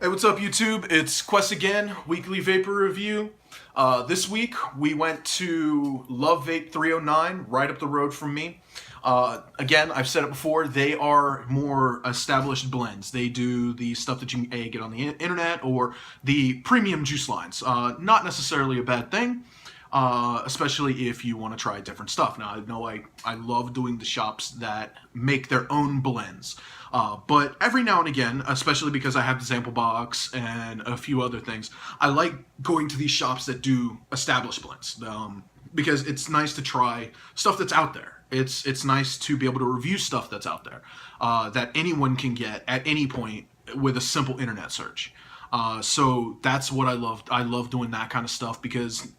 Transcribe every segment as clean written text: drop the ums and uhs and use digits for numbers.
Hey, what's up, YouTube? It's Quest again, weekly vapor review. This week we went to Love Vape 309, right up the road from me. Again, I've said it before, they are more established blends. They do the stuff that you can get on the internet or the premium juice lines. Not necessarily a bad thing. Especially if you want to try different stuff. Now, I know I love doing the shops that make their own blends. But every now and again, especially because I have the sample box and a few other things, I like going to these shops that do established blends. Because it's nice to try stuff that's out there. It's nice to be able to review stuff that's out there that anyone can get at any point with a simple internet search. So that's what I love. I love doing that kind of stuff because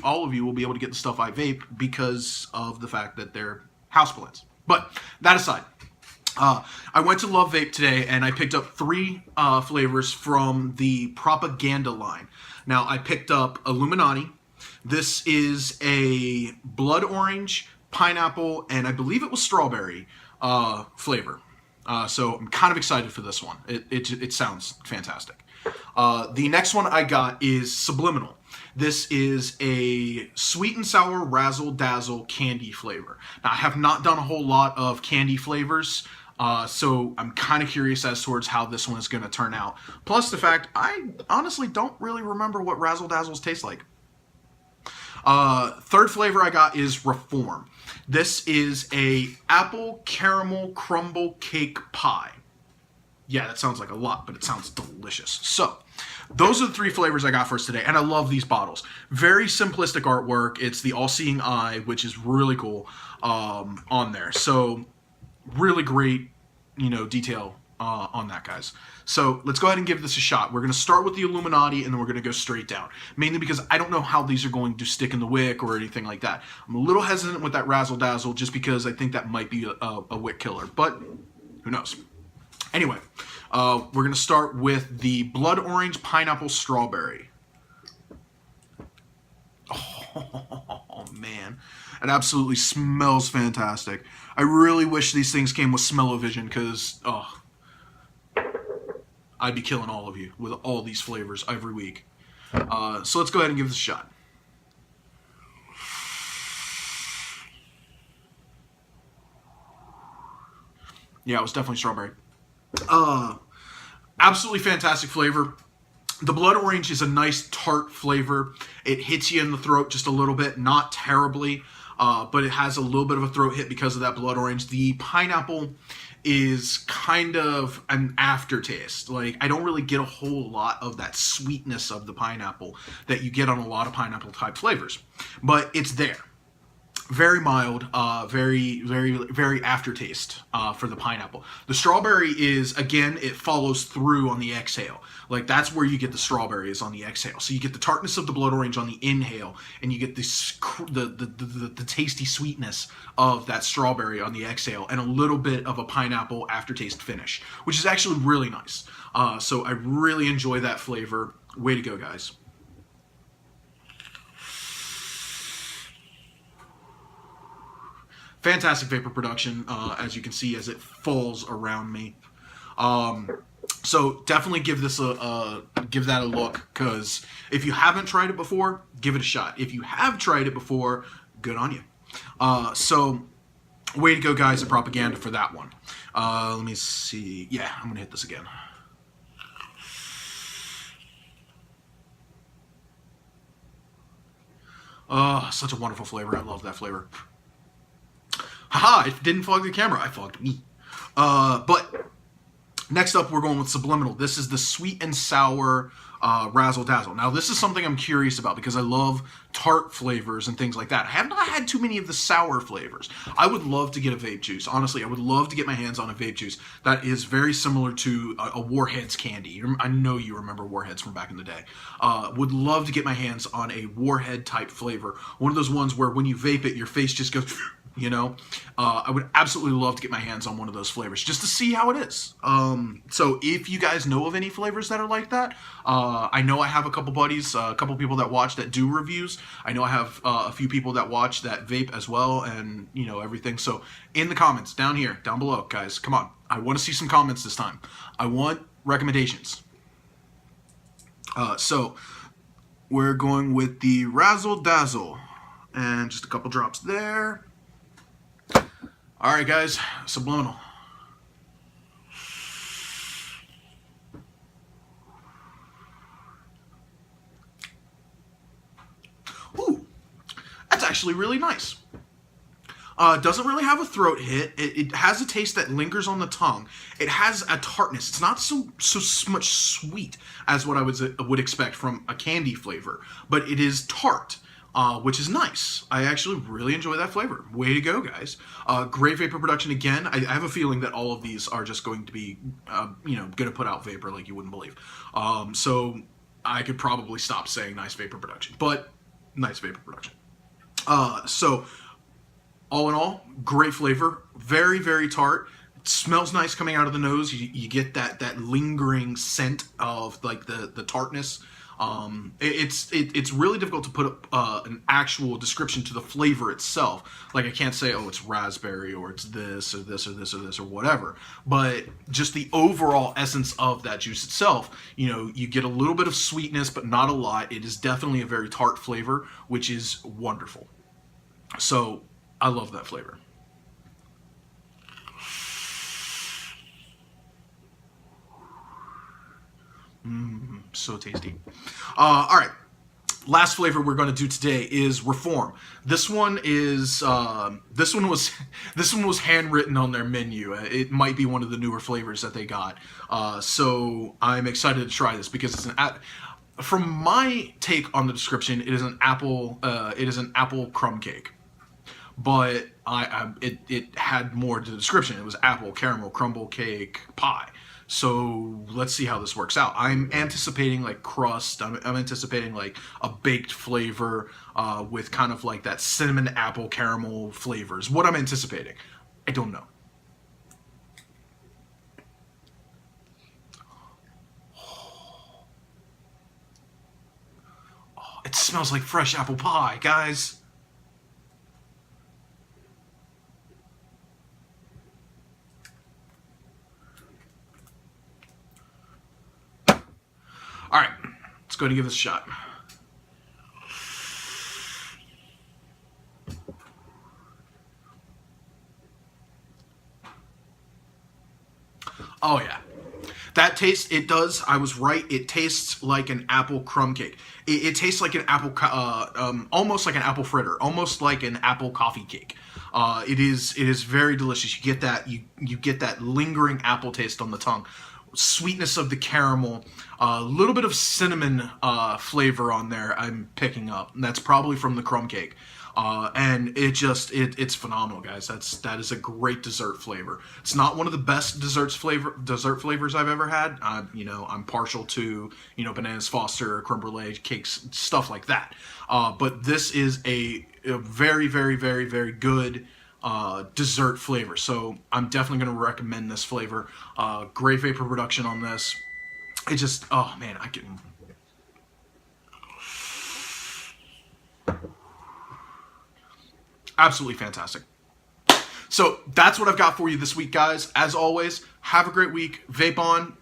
all of you will be able to get the stuff I vape because of the fact that they're house blends. But that aside, I went to Love Vape today and I picked up three flavors from the Propaganda line. Now, I picked up Illuminati. This is a blood orange, pineapple, and I believe it was strawberry flavor. So I'm kind of excited for this one. It sounds fantastic. The next one I got is Subliminal. This is a sweet and sour razzle dazzle candy flavor. Now, I have not done a whole lot of candy flavors, so I'm kind of curious as towards how this one is going to turn out. Plus the fact I honestly don't really remember what razzle dazzles taste like. Third flavor I got is Reform. This is a apple caramel crumble cake pie. Yeah, that sounds like a lot, but it sounds delicious. So, those are the three flavors I got for us today, and I love these bottles. Very simplistic artwork. It's the all-seeing eye, which is really cool on there. So, really great, detail on that, guys. So, let's go ahead and give this a shot. We're going to start with the Illuminati, and then we're going to go straight down. Mainly because I don't know how these are going to stick in the wick or anything like that. I'm a little hesitant with that Razzle Dazzle, just because I think that might be a wick killer, but who knows. Anyway, we're going to start with the blood orange pineapple strawberry. Oh, man. It absolutely smells fantastic. I really wish these things came with smell-o-vision because, I'd be killing all of you with all these flavors every week. So let's go ahead and give this a shot. Yeah, it was definitely strawberry. Absolutely fantastic flavor. The blood orange is a nice tart flavor. It hits you in the throat just a little bit, not terribly, but it has a little bit of a throat hit because of that blood orange. The pineapple is kind of an aftertaste. Like, I don't really get a whole lot of that sweetness of the pineapple that you get on a lot of pineapple type flavors, but it's there. Very mild, very aftertaste for the pineapple. The strawberry is, again, it follows through on the exhale. Like, that's where you get the strawberry, is on the exhale. So you get the tartness of the blood orange on the inhale, and you get this the tasty sweetness of that strawberry on the exhale, and a little bit of a pineapple aftertaste finish, which is actually really nice. So I really enjoy that flavor. Way to go, guys. Fantastic vapor production, as you can see, as it falls around me. So definitely give this give that a look, because if you haven't tried it before, give it a shot. If you have tried it before, good on you. So way to go, guys, at Propaganda for that one. Let me see. Yeah, I'm gonna hit this again. Such a wonderful flavor. I love that flavor. Haha, it didn't fog the camera. I fogged me. But next up, we're going with Subliminal. This is the sweet and sour Razzle Dazzle. Now, this is something I'm curious about because I love tart flavors and things like that. I have not had too many of the sour flavors. I would love to get a vape juice. Honestly, I would love to get my hands on a vape juice that is very similar to a Warheads candy. I know you remember Warheads from back in the day. Would love to get my hands on a Warhead type flavor. One of those ones where when you vape it, your face just goes... I would absolutely love to get my hands on one of those flavors just to see how it is. So if you guys know of any flavors that are like that, I know I have a couple buddies, a couple people that watch that do reviews. I know I have a few people that watch that vape as well, and everything. So in the comments down here, down below, guys, come on. I want to see some comments this time. I want recommendations. So we're going with the Razzle Dazzle, and just a couple drops there. All right, guys, subliminal. Ooh, that's actually really nice. Doesn't really have a throat hit. It has a taste that lingers on the tongue. It has a tartness. It's not so much sweet as what I would expect from a candy flavor, but it is tart, which is nice. I actually really enjoy that flavor. Way to go, guys! Great vapor production again. I have a feeling that all of these are just going to be, going to put out vapor like you wouldn't believe. So I could probably stop saying nice vapor production, but nice vapor production. So all in all, great flavor. Very, very tart. It smells nice coming out of the nose. You get that lingering scent of like the tartness. It's really difficult to put an actual description to the flavor itself. Like I can't say, oh, it's raspberry or it's this or this or this or this or whatever. But just the overall essence of that juice itself, you get a little bit of sweetness, but not a lot. It is definitely a very tart flavor, which is wonderful. So I love that flavor. So tasty. All right. Last flavor we're going to do today is Reform. This one was handwritten on their menu. It might be one of the newer flavors that they got. So I'm excited to try this because it's from my take on the description, it is an apple crumb cake. But it had more to the description. It was apple, caramel, crumble cake, pie. So let's see how this works out. I'm anticipating like crust. I'm anticipating like a baked flavor with kind of like that cinnamon apple caramel flavors. What I'm anticipating, I don't know. Oh, it smells like fresh apple pie, guys. All right, let's go ahead and give this a shot. Oh yeah, that taste. It does. I was right. It tastes like an apple crumb cake. It tastes like an apple, almost like an apple fritter, almost like an apple coffee cake. It is very delicious. You get that you get that lingering apple taste on the tongue. Sweetness of the caramel, a little bit of cinnamon flavor on there I'm picking up. And that's probably from the crumb cake. And it's phenomenal, guys. That is a great dessert flavor. It's not one of the best dessert flavors I've ever had. I'm partial to bananas Foster, creme brulee cakes, stuff like that. But this is a very, very, very, very good dessert flavor. So I'm definitely going to recommend this flavor. Great vapor production on this. It just, oh man, I can. Absolutely fantastic. So that's what I've got for you this week, guys. As always, have a great week. Vape on.